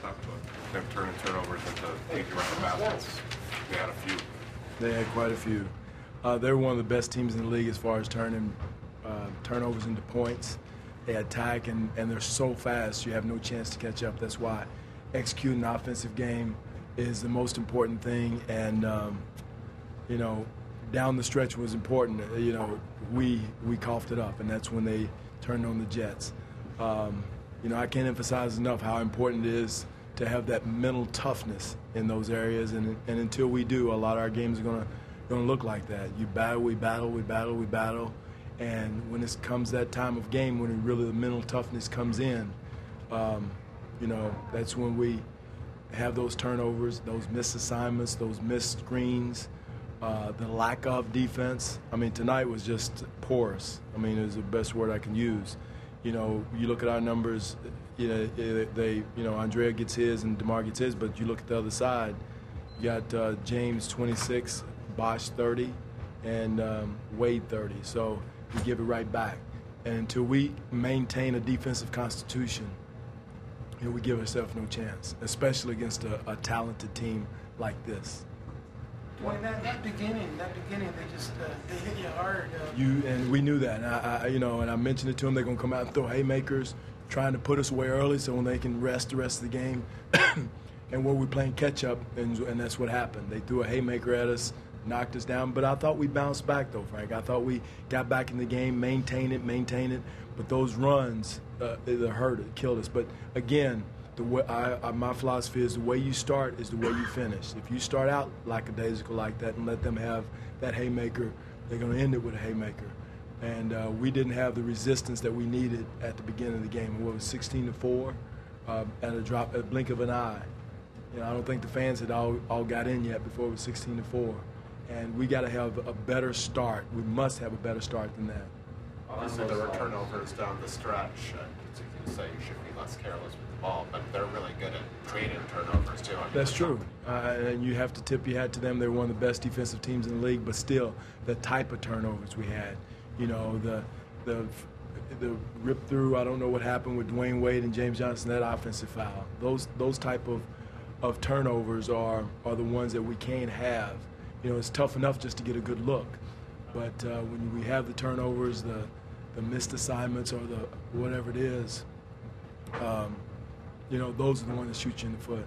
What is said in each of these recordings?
talk about them turning turnovers into easy round baskets. They had a few. They had quite a few. They're one of the best teams in the league as far as turning turnovers into points. They attack, and they're so fast you have no chance to catch up. That's why executing an offensive game is the most important thing. And, you know, down the stretch was important. You know, we coughed it up, and that's when they turned on the Jets. You know, I can't emphasize enough how important it is to have that mental toughness in those areas. And until we do, a lot of our games are going to look like that. You battle, we battle, we battle, we battle. And when it comes that time of game, when really the mental toughness comes in, you know, that's when we have those turnovers, those missed assignments, those missed screens, the lack of defense. I mean, tonight was just porous. I mean, is the best word I can use. You know, you look at our numbers, you know, Andrea gets his and DeMar gets his, but you look at the other side, you got James 26, Bosch 30, and Wade 30. So we give it right back. And until we maintain a defensive constitution, you know, we give ourselves no chance, especially against a talented team like this. Dwane, that beginning, they just they hit you hard. And we knew that. And you know, and I mentioned it to them. They're gonna come out and throw haymakers, trying to put us away early so when they can rest the rest of the game. And where we're playing catch up, and that's what happened. They threw a haymaker at us, knocked us down. But I thought we bounced back, though, Frank. I thought we got back in the game, maintained it. But those runs either hurt it, killed us. But again, the way my philosophy is the way you start is the way you finish. If you start out lackadaisical like that and let them have that haymaker, they're going to end it with a haymaker. And we didn't have the resistance that we needed at the beginning of the game. It was 16-4 at a blink of an eye. You know, I don't think the fans had all got in yet before it was 16-4. And we got to have a better start. We must have a better start than that. Obviously, there were turnovers down the stretch. You can say you should be less careless with the ball, but they're really good at creating turnovers, too. That's true. And you have to tip your hat to them. They're one of the best defensive teams in the league, but still, the type of turnovers we had, you know, the rip through, I don't know what happened with Dwayne Wade and James Johnson, that offensive foul. Those type of turnovers are the ones that we can't have. You know, it's tough enough just to get a good look. But when we have the turnovers, the missed assignments, or the whatever it is, you know, those are the ones that shoot you in the foot.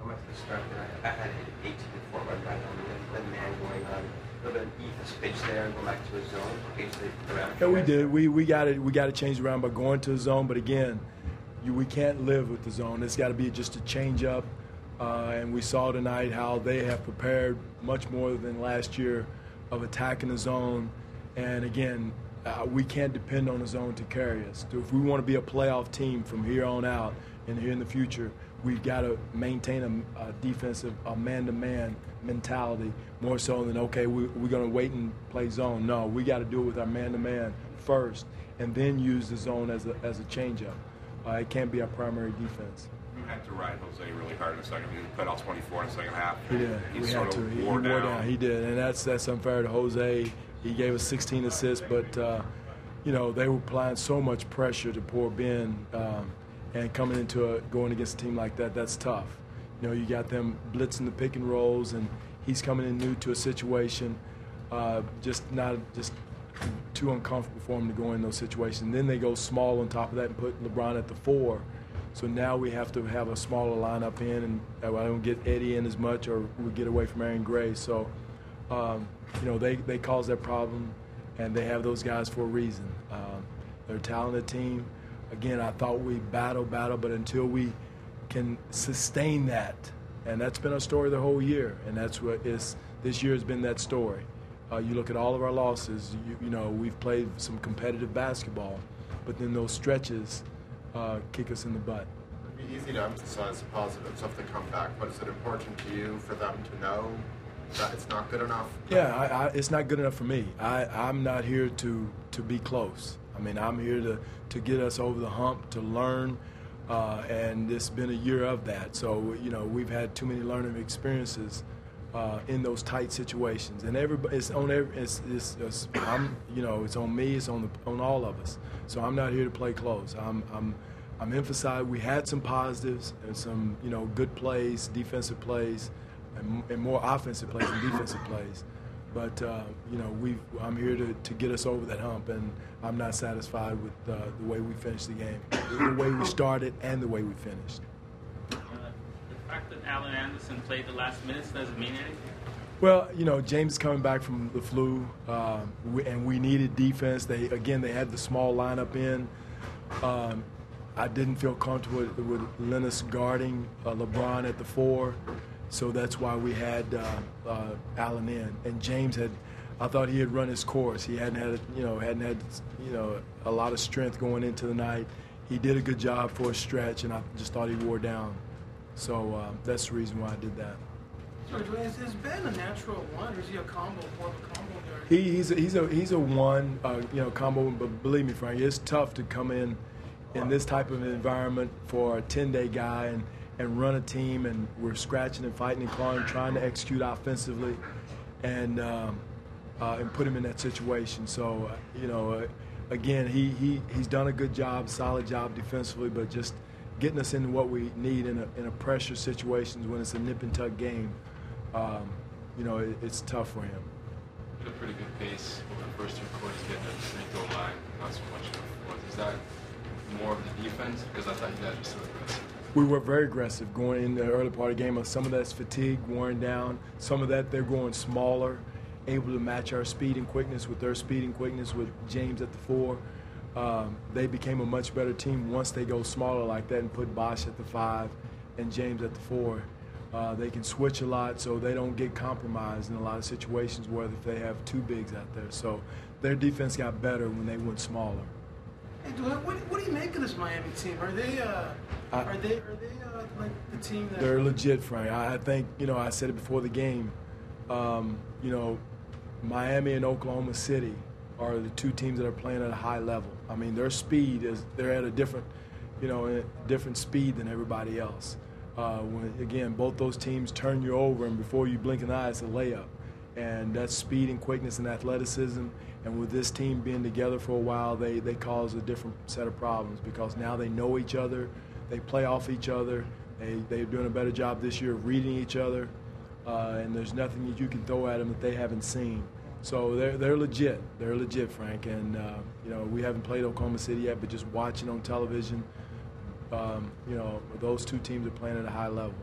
I went to the start there. I had hit 18-4 right on the man going on. A little bit of ease pitch there and go back to a zone in case they around. Yeah, we did. We got to change around by going to a zone. But again, we can't live with the zone. It's got to be just a change up. And we saw tonight how they have prepared much more than last year of attacking the zone. And again, we can't depend on the zone to carry us. If we want to be a playoff team from here on out and here in the future, we've got to maintain a defensive, a man-to-man mentality more so than, okay, we're going to wait and play zone. No, we got to do it with our man-to-man first and then use the zone as a change-up. It can't be our primary defense. You had to ride Jose really hard in the second. He played all 24 in the second half. He did. He sort of wore down. He did, and that's unfair to Jose. He gave us 16 assists, but you know, they were applying so much pressure to poor Ben, and coming into going against a team like that, that's tough. You know, you got them blitzing the pick and rolls, and he's coming in new to a situation, just too uncomfortable for him to go in those situations. And then they go small on top of that and put LeBron at the 4. So now we have to have a smaller lineup in, and I don't get Eddie in as much, or we get away from Aaron Gray. So, you know, they cause that problem, and they have those guys for a reason. They're a talented team. Again, I thought we battle, but until we can sustain that, and that's been our story the whole year, and that's what this year has been that story. You look at all of our losses, you know, we've played some competitive basketball, but then those stretches kick us in the butt. It'd be easy to emphasize the positives of the comeback, but is it important to you for them to know that it's not good enough? Yeah, it's not good enough for me. I'm not here to be close. I mean, I'm here to get us over the hump, to learn, and it's been a year of that. So, you know, we've had too many learning experiences in those tight situations, and everybody, it's on you know, it's on me, it's on all of us. So I'm not here to play close. I'm emphasizing we had some positives and some, good plays, defensive plays, and more offensive plays than defensive plays. But, I'm here to get us over that hump, and I'm not satisfied with the way we finished the game, the way we started and the way we finished. The fact that Allen Anderson played the last minutes doesn't mean anything? Well, James is coming back from the flu, and we needed defense. They had the small lineup in. I didn't feel comfortable with Linus guarding LeBron at the 4, so that's why we had Allen in. And James I thought he had run his course. He hadn't had a lot of strength going into the night. He did a good job for a stretch, and I just thought he wore down. So that's the reason why I did that. So is Ben a natural one, or is he a combo, more of a combo guard? He's a one, combo. But believe me, Frank, it's tough to come in this type of environment for a 10-day guy and run a team, and we're scratching and fighting and clawing, trying to execute offensively, and put him in that situation. So again, he's done a good job, solid job defensively, but just getting us into what we need in a pressure situations when it's a nip and tuck game. It's tough for him. At a pretty good pace over the first 2 quarters, getting to the free throw line, not so much in the fourth. Is that more of the defense? Because I thought you guys were so aggressive. We were very aggressive going in the early part of the game. Some of that's fatigue, worn down. Some of that they're going smaller, able to match our speed and quickness with their speed and quickness with James at the 4. They became a much better team once they go smaller like that and put Bosh at the 5 and James at the 4. They can switch a lot, so they don't get compromised in a lot of situations where if they have 2 bigs out there. So their defense got better when they went smaller. Hey, Dwane, what do you make of this Miami team? Are they like the team that they're legit, Frank? I think I said it before the game. Miami and Oklahoma City are the 2 teams that are playing at a high level. I mean, their speed they're at a different speed than everybody else. When both those teams turn you over, and before you blink an eye, it's a layup. And that's speed and quickness and athleticism. And with this team being together for a while, they cause a different set of problems because now they know each other, they play off each other, they're doing a better job this year of reading each other, and there's nothing that you can throw at them that they haven't seen. So they're legit. They're legit, Frank. And we haven't played Oklahoma City yet, but just watching on television, those 2 teams are playing at a high level.